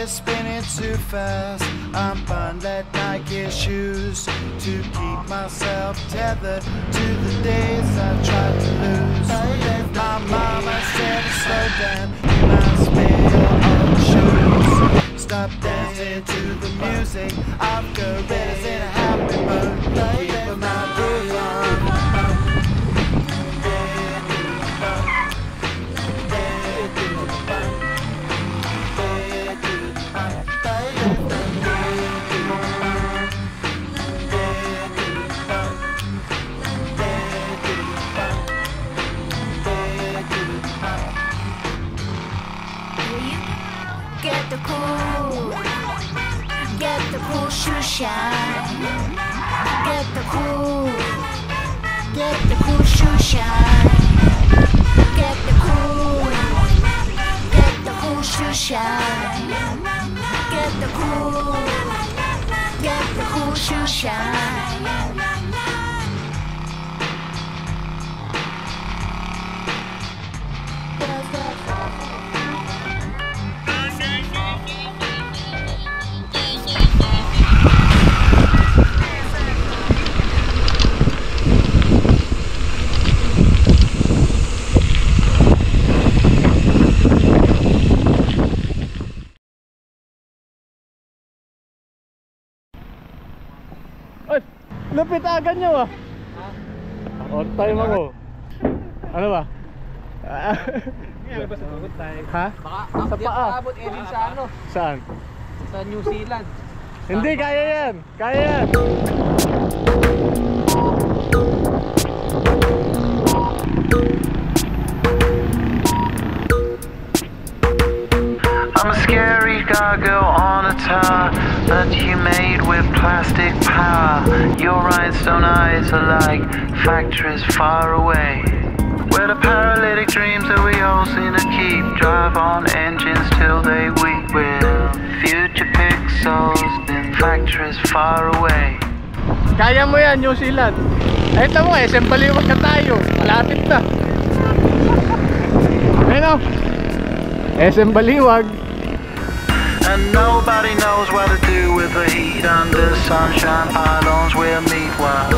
is spinning too fast. I'm burned at Nike shoes to keep myself tethered to the days I tried to lose. My mama said slow down, you must wear your own shoes. Stop dancing to the music of gorillas in a happy mood. Keep my groove on. Get the cool shoe shine. Get the cool shoe shine. Get the cool shoe shine. Get the cool shoe shine. Lupit agad nyo ah. On time ako. Ano ba? Ha? Baka sa paa. abot din sa ano? Saan? Sa New Zealand. Hindi, kaya yan. Kaya yan. I'm a scary gargoyle on a tower that you made with plastic power. Your rhinestone eyes are like factories far away, where the paralytic dreams that we all seem to keep drive on engines till they weep with future pixels in factories far away. Kaya mo yan, New Zealand. Ito mo, SM Baliwag na tayo. Malapit na. Ayun o, SM Baliwag. And nobody knows what to do with the heat under sunshine pylons we'll meet while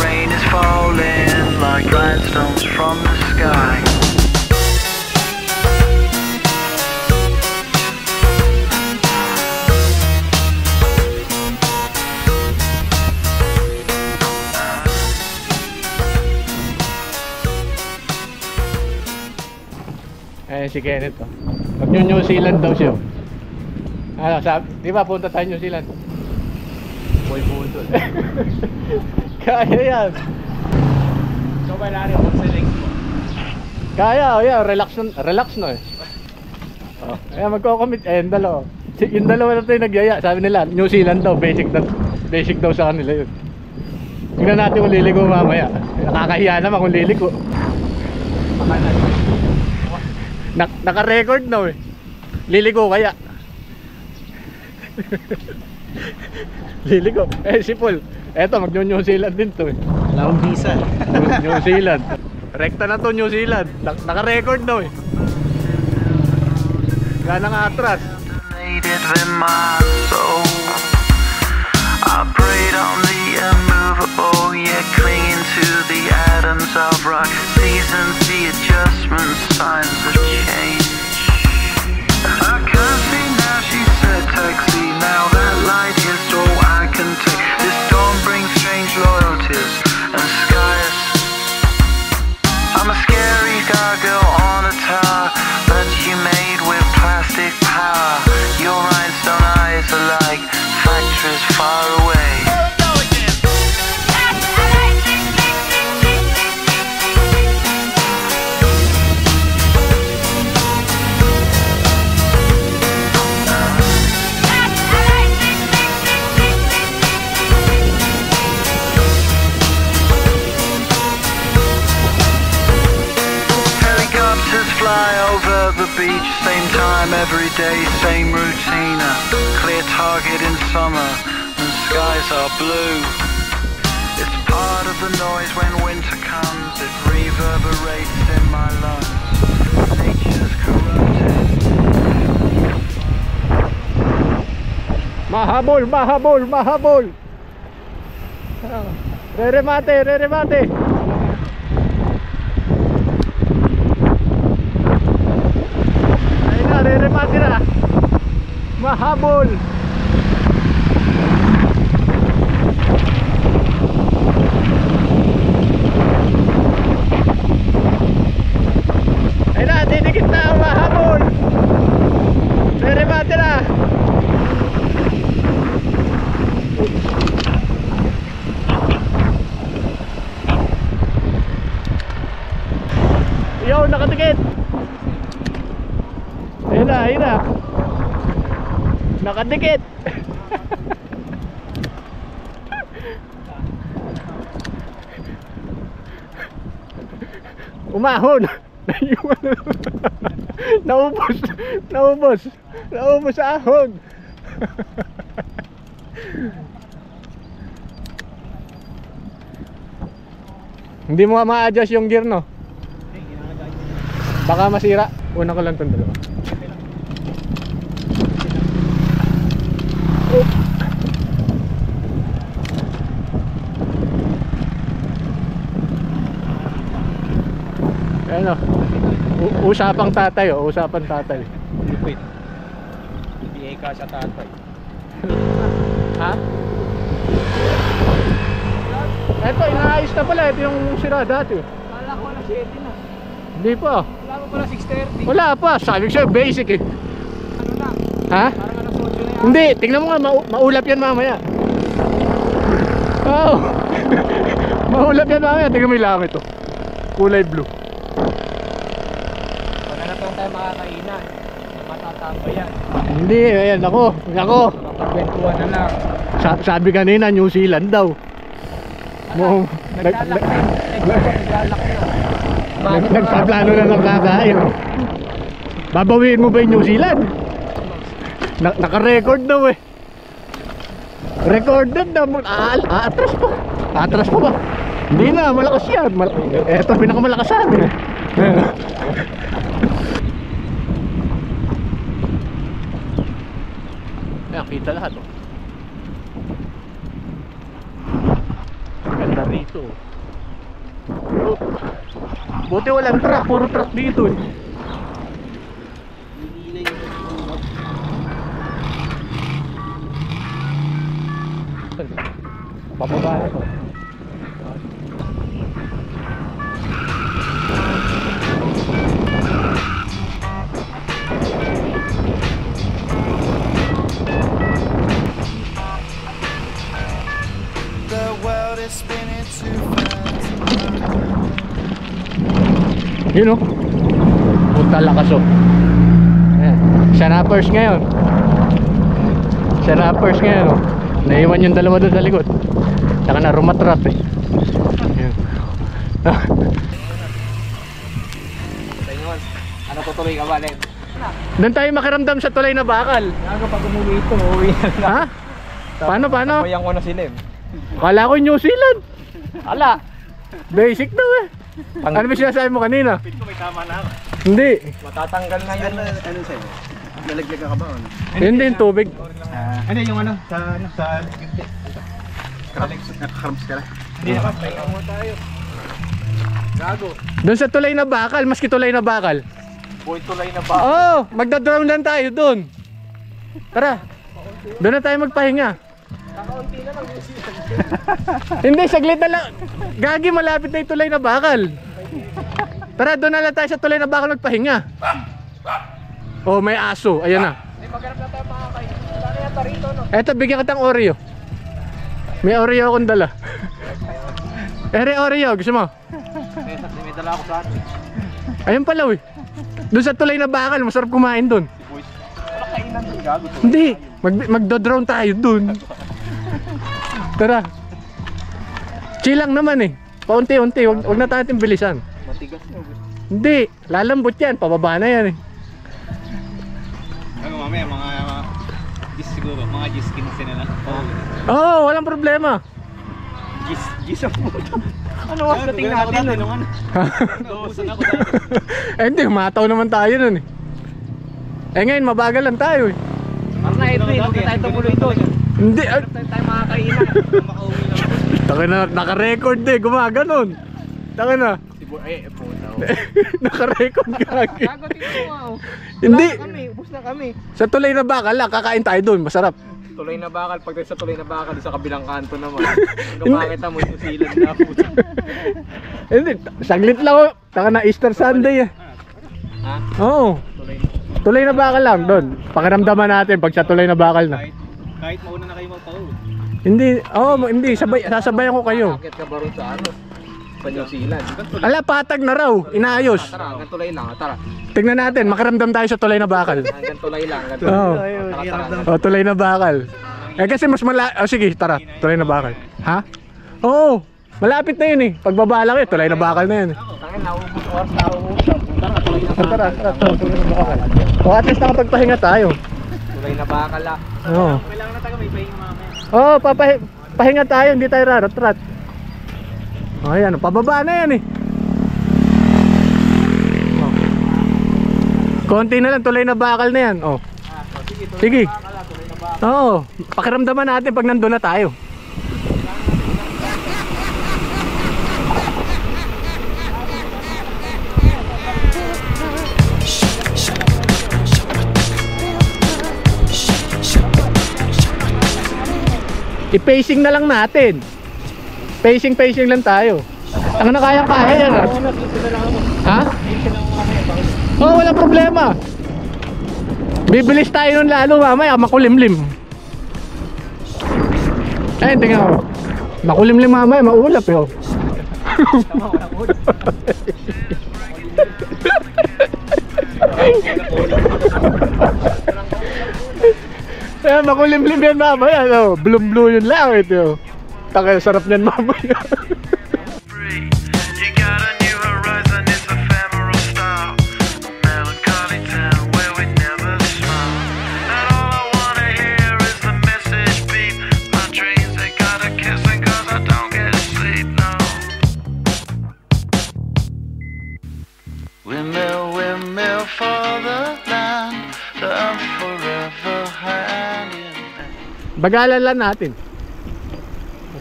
rain is falling like grindstones from the sky. Eh si Kenneth oh. Mag-New Zealand daw siya. Ano, di ba punta tayo New Zealand? Boy budol. Kaya yan. So ba narin kung sa legs mo? Kaya, oh yeah, relax no eh. Oh, ayan, magko-commit. Yung dalawa na tayo nagyaya. Sabi nila, New Zealand daw, basic daw sa kanila yun. Tingnan natin kung liligo mamaya. Nakakahiya naman kung liligo. Naka-record na eh. Liligo kaya. Liligo. Eh si Paul, eto mag-New Zealand din to eh. Wala akong visa. New Zealand. Rekta na to New Zealand. Naka-record daw eh. Gana nga atras. I prayed on the immovable, yeah, clinging to the atoms of rock. Seasons, the adjustments, signs of change. I can't see now, she said, taxi. Now that light is all I can take. This dawn brings strange loyalties and skies. I'm a scary gargoyle on a tower that you made with plastic power. Your rhinestone eyes are like factories far away. Fly over the beach, same time every day, same routine. A clear target in summer and skies are blue. It's part of the noise when winter comes, it reverberates in my lungs. Nature's corrupted. Mahabol, mahabol, mahabol. Re-remate, re-remate. Ayun na, re-remate na. Mahabol. Ayun na, didikit na, mahabol. Re-remate na. Yo, nakatikit. Ayun na, ayun na. Nakadikit. Umahon. Naubos. Naubos. Naubos sa ahon. Hindi mo ma-adjust yung gear, no? Baka masira. Una ko lang itong dalawa. Oh. Ayan o. Usapang tatay o. Usapang tatay. Lupit. Hindi ka sa tatay. Ha? Eto, inaayos na pala. Ito yung sira dati. Kala ko na 7 na. Hindi pa. Wala mo pala 6:30. Wala pa. Sabi ko sa'yo, basic eh. Ano lang? Ha? Parang alas 8 na yan. Hindi, tingnan mo nga, maulap yan mamaya. Oo. Maulap yan mamaya. Tingnan mo yung langit to. Kulay blue. Wala na pang tayo makakainan. Matatamba yan. Hindi, ayan ako. Ako. Mapagkwentuhan na lang. Sabi kanina, New Zealand daw. Mo, Naglalak na yun. Naglalak na. nagpaplano na ng kakain. Babawiin mo ba yung New Zealand? Naka-record daw eh. Recorded na. Atras pa. Atras pa ba? Hindi na, malakas yan. Eto, pinakamalakas yan eh. Ayan, kita lahat oh. Ganda rito. Oh. Buti walang truck, puro truck dito eh. Pababa na to. The world is spinning too fast. Yun o. Punta lakas o. Ayan. Sharapers ngayon. Sharapers ngayon o. Naiwan yung dalawa doon sa likod. Saka na rumatrat eh. Ayan. Ano tutuloy ka ba, Len? Doon tayo makiramdam sa tulay na bakal. Ako pag umuwi ito, uuwi na lang. Ha? Paano? Tapayan ko na si Lem. Kala ko New Zealand. Ala! Basic daw eh. Ano ba sinasabi mo kanina? Pit ko may tama na ako. Hindi. Matatanggal na yun. Ano sa'yo? Nalaglag ka ba? Hindi yung tubig. Ano yung ano? Sa gilid. Nakakarams ka na? Hindi naman, pahinga mo tayo. Gago. Doon sa tulay na bakal, maski tulay na bakal. Boy, tulay na ba? Oo, magdadrown lang tayo doon. Tara. Doon na tayo magpahinga. Kakaunti na lang yung season. Hindi, saglit na lang. Gagi, malapit na yung tulay na bakal. Tara, doon na lang tayo sa tulay na bakal magpahinga. Oh, may aso. Ayan na. Hindi, maghanap na tayo makakain. Wala na yata rito, no? Eto, bigyan kitang Oreo. May Oreo akong dala. Oreo, gusto mo? May dala ako sa atin. Ayun pala, uy. Doon sa tulay na bakal, masarap kumain doon. Boys, wala kainan doon, gago. Hindi, magdodrone tayo doon. Tara. Chill lang naman eh. Paunti-unti, wag na natin bilisan. Matigas na, boys. Hindi, lalambot yan, pababa na yan eh. Ano mamaya, mga gis siguro, mga gis 15 na lang. Oo, walang problema. Gis ang puto. Ano was dating natin nung ano? Nauusan ako dati. Eh hindi, mataw naman tayo nun eh. Eh ngayon, mabagal lang tayo eh. Parang na ito huwag na tayo tumuloy doon. Hindi, Tayo makakainan. Makauwi lang ako. taka na, naka-record eh, gumaganon. Taka na. Puta. Naka-record gagi. Gago, tingnan mo ah. Hindi. Wala na kami, ubos na kami. Sa tulay na bakal lang, kakain tayo doon, masarap. Tulay na bakal, pag sa tulay na bakal, sa kabilang kanto naman. Hanggang makita mo yung silan na puta. Hindi, saglit lang oh. Taka na, Easter Sunday eh. Ha? Oo. Tulay. Tuloy na bakal lang doon. Pakiramdaman natin pag sa tulay na bakal na. Kahit mauna na kayo magpauwi. Hindi, hindi, sasabayan ko kayo. Bakit ka ba rin sa ano? Sa New Zealand. Ala, patag na raw, inaayos. Tara, hanggang tulay lang. Tara. Tignan natin, makaramdam tayo sa tulay na bakal. Hanggang tulay lang. Hanggang Oo. tulay. Tara. Oh, tulay na bakal. Eh kasi mas sige, tara, tulay na bakal. Ha? Oo, malapit na yun eh. Pagbaba lang eh, tulay na bakal na yun. Tangin, nauubos oras, nauubos. Tara, tulay na bakal. Tara, tulay na bakal. O at least nakapagpahinga tayo. Tulay na bakal ah. Oo. Kailangan na tayo may pahinga mamaya. Oo, pahinga tayo, hindi tayo rarat-rat. O ayan, pababa na yan eh. Oh. Konti na lang, tulay na bakal na yan. Oh. Sige. Oo, pakiramdaman natin pag nandun na tayo. I-pacing na lang natin. Pacing lang tayo. Ang na kaya yan ah. Ha? Oo, wala problema. Bibilis tayo nun lalo mamaya, makulimlim. Ayun, tingnan mo. Makulimlim mamaya, maulap yun. Ayan, makulimlim yan mamaya, no? Blue yun lang ito. Taka, sarap niyan mamaya. You got a new horizon, it's ephemeral style. Melancholy town where we never smile. And all I wanna hear is the message beep. My dreams, they gotta kissing cause I don't get sleep, no. Windmill for the land, the forever hand in hand. Bagalan lang natin.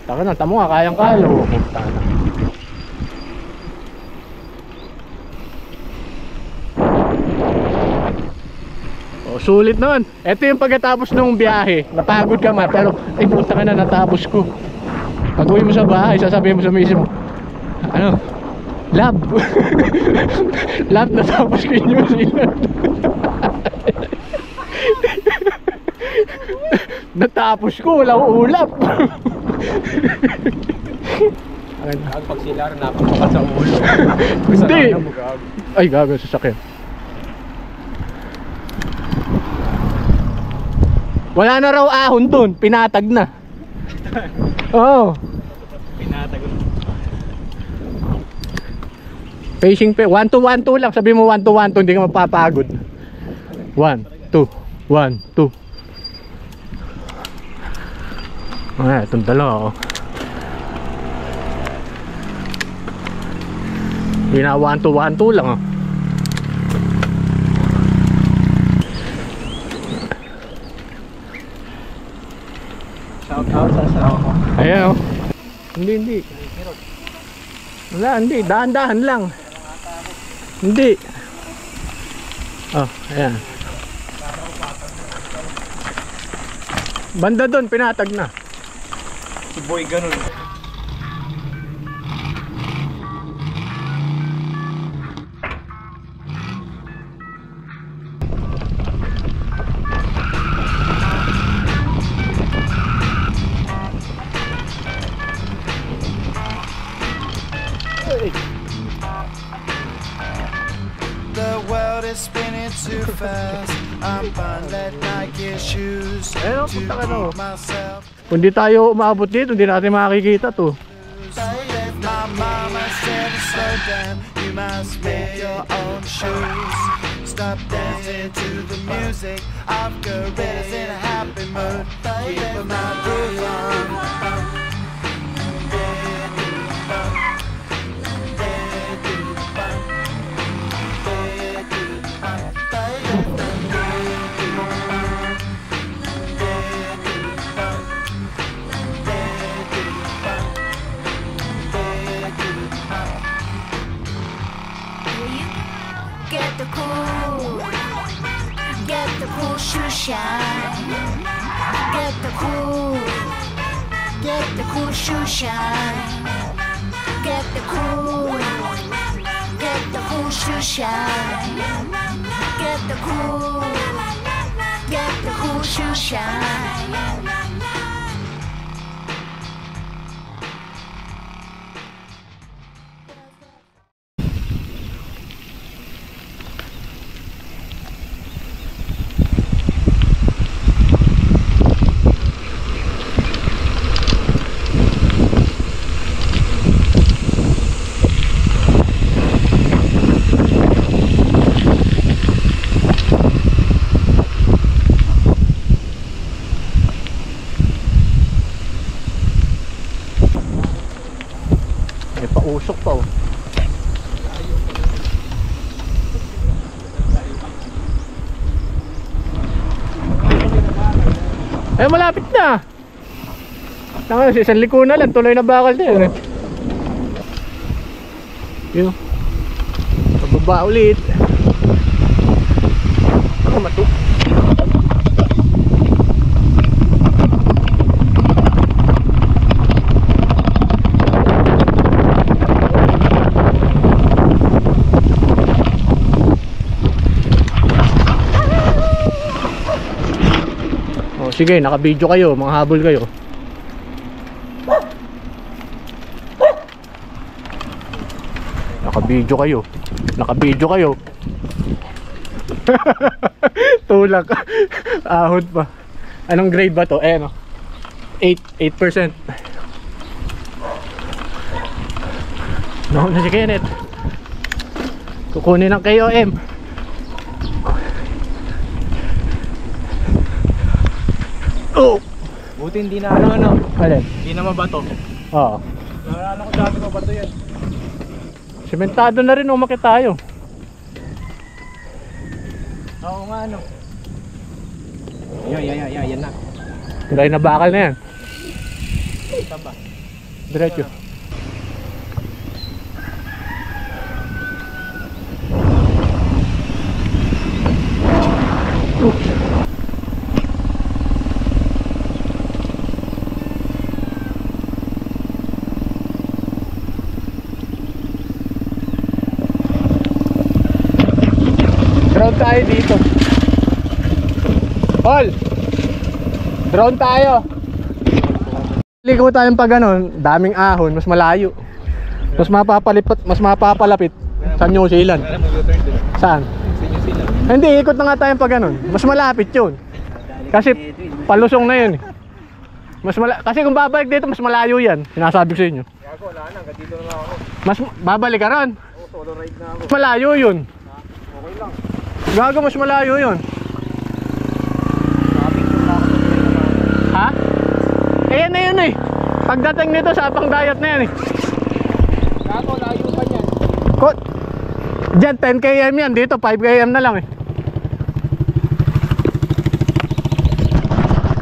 Taka na, tamo nga, kayang-kaya. Oh, sulit naman. Ito yung pagkatapos ng biyahe. Napagod ka man, pero ay puta ka na, natapos ko. Pag uwi mo sa bahay, sasabihin mo sa misis mo, ano? Love. Love, natapos ko yung New Zealand. Natapos ko, walang ulap. Pag sila rin napapakat sa ulo. Hindi. Ay, gago, sasakyan. Wala na raw ahon dun, pinatag na. Oo. Pinatag. Pacing 1 to 1 2 lang, sabi mo 1 to 1 2, hindi ka mapapagod. 1 2 1 2. Ay, itong dalawa oh. Bina 1 to 1 2 lang oh. Shout out sa asawa ko. Ayan oh. Hindi. Wala, hindi. Dahan-dahan lang. Hindi. Oh, ayan. Banda doon, pinatag na. Si Boy ganun. The world is spinning too fast. I'm buying that Nike shoes Ayun, to punta ka na, oh. keep myself. Kung di tayo umabot dito, hindi natin makikita to. My mama said to slow down. You must make your own shoes. Stop dancing to the music of gorillas in a happy mood. Keep my groove on. the cool, get the cool shoe shine. Get the cool, get the cool shoe shine. Get the cool, get the cool shoe shine. Get the cool, get the cool shoe shine. Usok pa oh. Eh malapit na. Tanga si isang liko na lang, tuloy na bakal din. Yun. Pababa ulit. Oh, matuk. Sige, naka-video kayo, mga habol kayo. Naka-video kayo. Naka-video kayo. Tulak. Ahod pa. Anong grade ba to? Eh, no? 8%. No, na si Kenneth. Kukunin ng KOM. Oh! Buti hindi na ano. Alin? Hindi na mabato. Oo. Naalala ko dati mabato yan. Sementado na rin, umakit tayo. Oo nga ano. Yan na. Tulay na bakal na yan. Taba. Diretso. Drone tayo dito. Paul! Drone tayo. Ligo tayong pag ano, daming ahon, mas malayo. Mas mapapalapit sa New Zealand. Saan? Hindi, ikot na nga tayong pag ano. Mas malapit yun. Kasi palusong na yun. Kasi kung babalik dito, mas malayo yan. Sinasabi ko sa inyo. Gago, wala na. Hanggang dito na lang ako. Mas babalik ka ron. Oo, solo ride na ako. Mas malayo yun. Okay lang. Gago, mas malayo yun. Ha? Eh yan na yun eh. Pagdating nito sa Apang-Dayat na yan eh. Gago, layo pa niyan. Diyan 10 km yan. Dito 5 km na lang eh.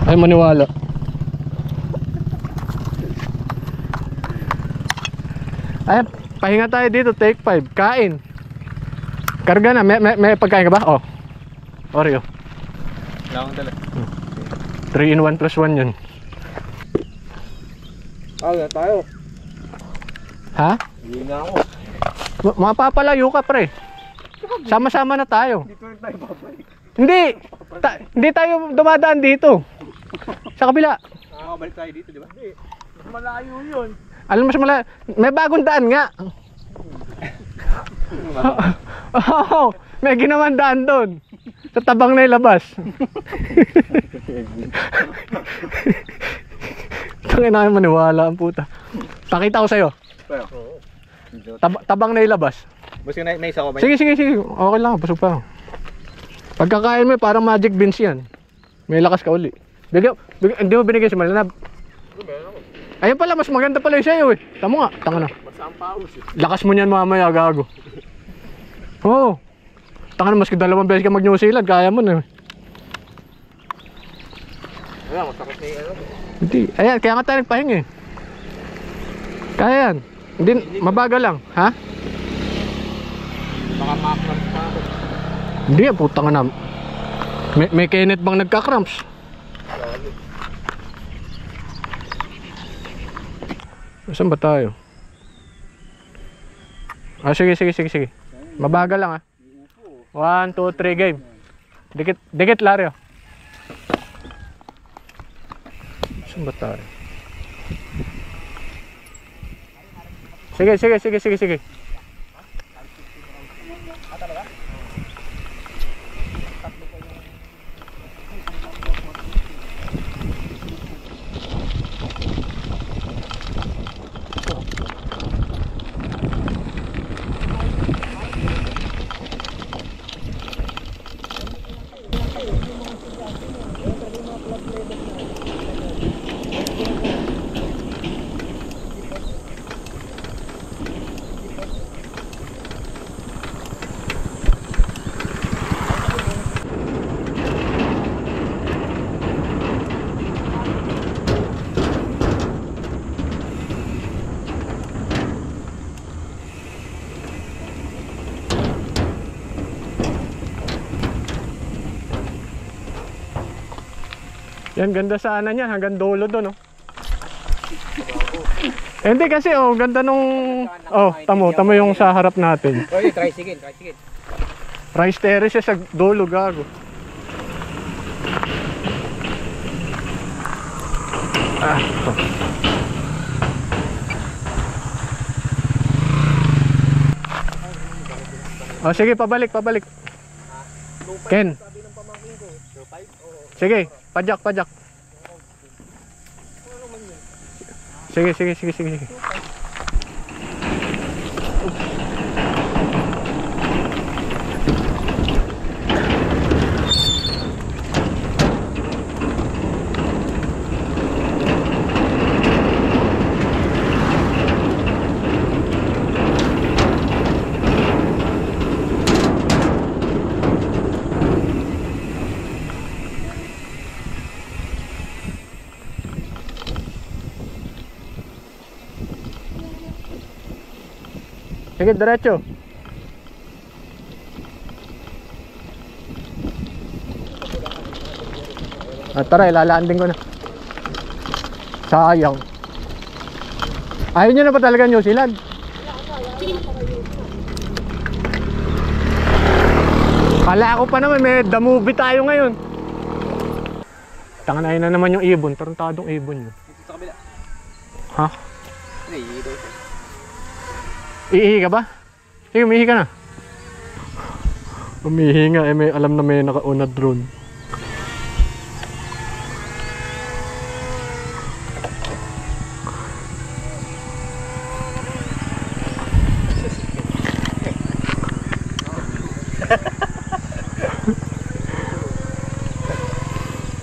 Ay maniwala. Ay, pahinga tayo dito. Take 5. Kain. Karga na. May pagkain ka ba? Oh. Oreo. Wala akong dala. 3 in 1 plus 1 yun. Wala tayo. Ha? Hindi na ako. Mapapalayo ka pre. Sama-sama na tayo. Dito rin tayo babalik. Hindi tayo dumadaan dito. Sa kabila. Nakakabalik tayo dito, di ba? Hindi. Mas malayo yun. Alam mo mas malayo. May bagong daan nga. Oo. May ginawang daan doon. Sa tabang na ilabas. Tangin na maniwala ang puta. Pakita ko sa'yo. Tabang na ilabas. Bus yung naisa ko ba? Sige. Okay lang. Pasok pa. Pagkakain mo parang magic beans yan. May lakas ka uli. Hindi mo binigay si Malinab. Ayun pala, mas maganda pala yung sa'yo eh. Tamo nga, tanga na. Masampaos eh. Lakas mo niyan mamaya, gago. Oo. Tanga na, maski 2 beses ka mag New Zealand, kaya mo na. Wala, masakit na yung ano. Hindi. Ayan, kaya nga tayo nagpahinga eh. Kaya yan. Hindi, mabagal lang. Ha? Baka makaklas pa ako. Hindi, putang na. May Kenneth bang nagka-cramps? Saan ba tayo? Sige. Mabagal lang 1, 2, 3 game. Dikit Lario. Saan ba tayo? Sige. Yan, ganda sana niyan, hanggang dulo doon, oh. Hindi kasi, oh, ganda nung... Oh, tamo yung sa harap natin. Oy, tricycle. Rice terrace siya sa dulo, gago. Ito. Oh, sige, pabalik. Ken. Sige, pajak. Sige. Sige, diretso. Tara, ilalanding ko na. Sayang. Ayaw nyo na ba talaga New Zealand? Kala ko pa naman may the movie tayo ngayon. Tanganayin na naman yung ibon. Tarantadong ibon yun. Sa kabila. Ha? Hindi, dito. Iihi ka ba? Sige, umihi ka na. Umihi nga, may alam na may nakauna drone.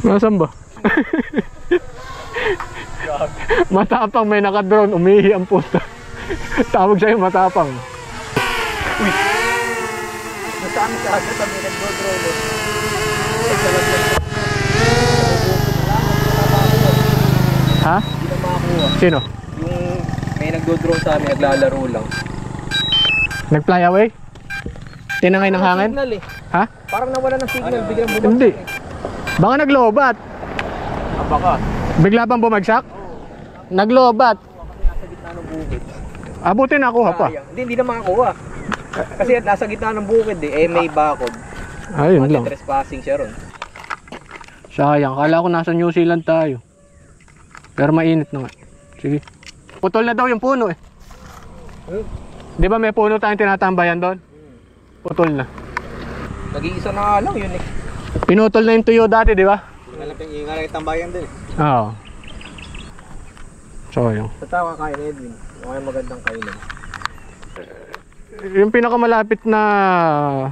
Nasaan ba? Matapang, may naka-drone, umihi ang puta. Tawag sa'yo matapang. Uy! Nasaan ka agad kami nag-drone? Ha? Hindi na makakuha. Sino? Yung may nagdo-drone sa amin, naglalaro lang. Nag-fly away? Tinangay ng hangin? Signal eh. Ha? Parang nawala ng signal, biglang bumagsak. Hindi. Baka naglobat. Baka. Bigla bang bumagsak? Naglobat. Nasa gitna ng bukid. Abutin nakuha pa. Hindi na makakuha. Kasi nasa gitna ng bukid eh, may bakod. Ayun lang. Trespassing siya ron. Sayang, kala ko nasa New Zealand tayo. Pero mainit na nga. Sige. Putol na daw yung puno eh. Di ba may puno tayong tinatambayan doon? Putol na. Nag-iisa na nga lang yun eh. Pinutol na yung tuyo dati, di ba? Nalaping ingalay tambayan din eh. Oo. Sayang. Sa tawa kain Edwin. Okay, magandang kainan. Yung pinakamalapit na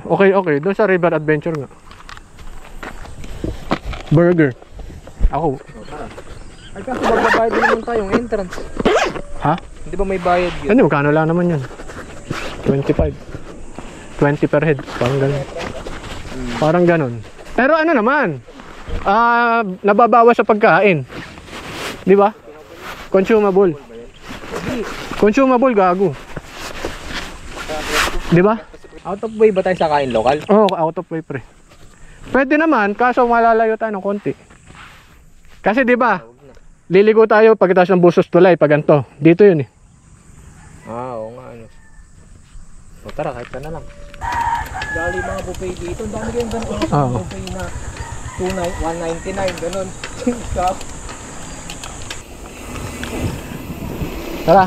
okay, doon sa River Adventure nga. Burger. Ako. Ay, kaso magbabayad din naman tayong entrance. Ha? Hindi ba may bayad yun? Ano, magkano lang naman yun? 25. 20 per head. Parang ganon. Pero ano naman? Nababawas sa pagkain. Di ba? Consumable. Consumable, gago. Di ba? Out of way ba tayo sa kain lokal? Oo, out of way pre. Pwede naman, kaso malalayo tayo ng konti. Kasi di ba, liligo tayo pagkatapos ng Busos Tulay pag ganito. Dito yun eh. Oo nga ano. O tara, kahit ka na lang. Dali mga buffet dito, ang dami kayong ganito. Oo. Buffet na 199, ganun. Tara.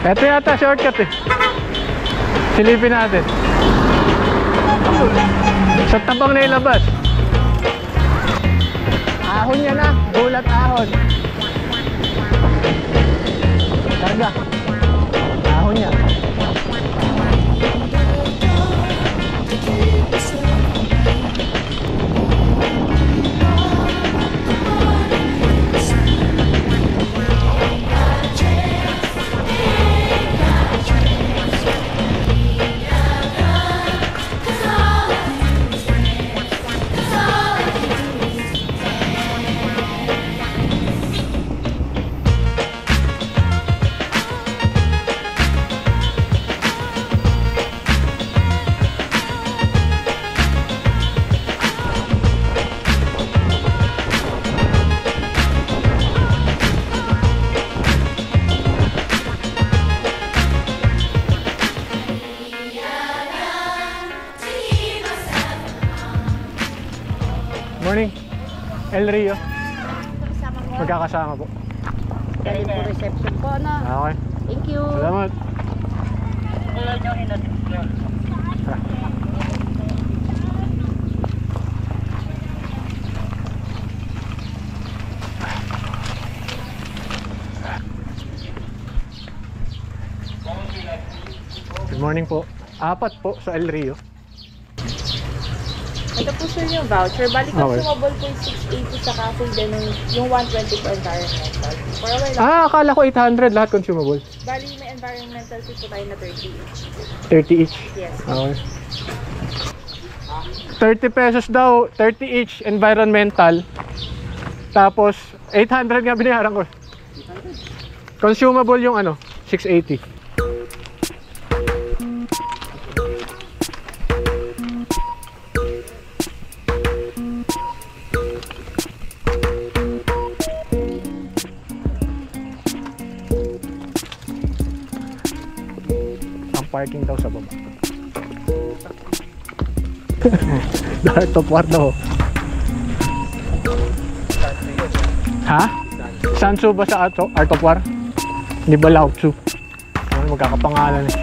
Ito yata shortcut eh. Silipin natin. Sa tabang na ilabas. Ahon niya na. Bulat ahon. Karga. Ahon niya. Morning. El Rio. Magkakasama po. Galing po reception po, no? Okay. Thank you. Salamat. Good morning po. 4 po sa El Rio. Ito po sir yung voucher. Balik Okay. consumable po yung 680 sa cafe din yung 120 po environmental. For a while, Akala ko 800 lahat consumable. bali may environmental fee po tayo na 30 each. 30 each. Yes. Okay. 30 pesos daw, 30 each environmental. Tapos 800 nga binayaran ko. Consumable yung ano, 680. Parking daw sa baba. Art of War daw. Ha? Sansu ba sa Art of War? Hindi ba Lao Tzu? Ano magkakapangalan eh.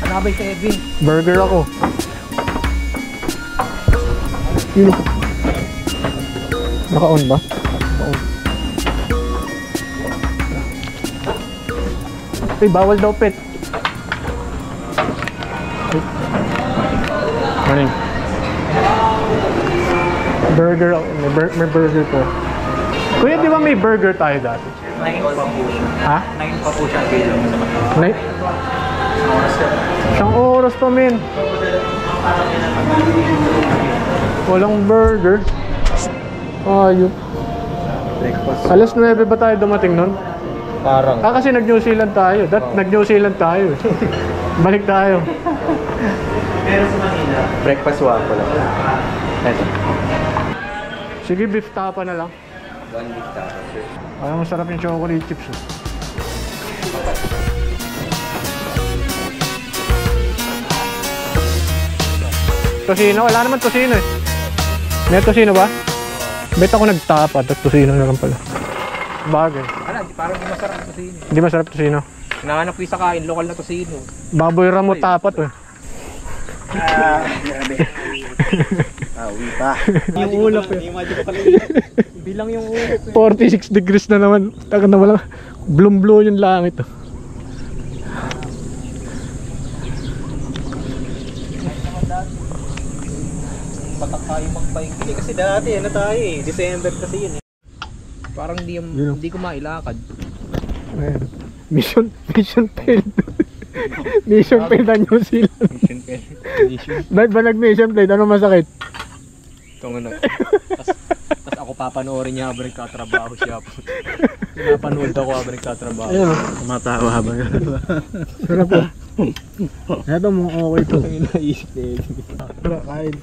Ano ka ba yung Kevin? Burger ako. Yun. Naka-on ba? Naka-on. Ay, bawal daw pet. Morning. Burger, may burger po. Kuya, di ba may burger tayo dati? 9 pa po siya. Ha? 9 pa po siya kilo. Isang oras pa min. Walang burger. Ayun. Breakfast. Alas 9 ba tayo dumating nun? Parang. Kasi nag-New Zealand tayo. Nag-New Zealand tayo. Balik tayo. Pero sa Manila, breakfast waffle lang. Ito. Sige, beef tapa na lang. 1 week tayo. Ay, masarap yung chocolate chips. Oh. Tosino? Wala naman tosino eh. May tosino ba? Bet ako nagtapa at tosino na lang pala. Bagay. Ano, di pa Parang di masarap ito sino. Hindi masarap to sino. Hinahanap ko yung sa kain, lokal na to sino. Baboy ramo tapat eh. Grabe. Uwi pa. Yung ulap eh. Bilang yung ulap eh. 46 degrees na naman. Taka na wala. Blue yung langit oh. Batak tayo magpaingkili. Kasi dati ano tayo eh. December kasi yun eh. Parang hindi ko mailakad. Ayan. Mission failed. Mission failed ang New Zealand. Dahil ba nag-mission failed? Ano masakit? Itong ano. Tas ako papanoorin niya habang nagtatrabaho siya. Pinapanood ako habang nagtatrabaho. Ayan o. Tumatawa habang Sarap po. Ito mo okay to. Ang naisip eh. Tara, kain.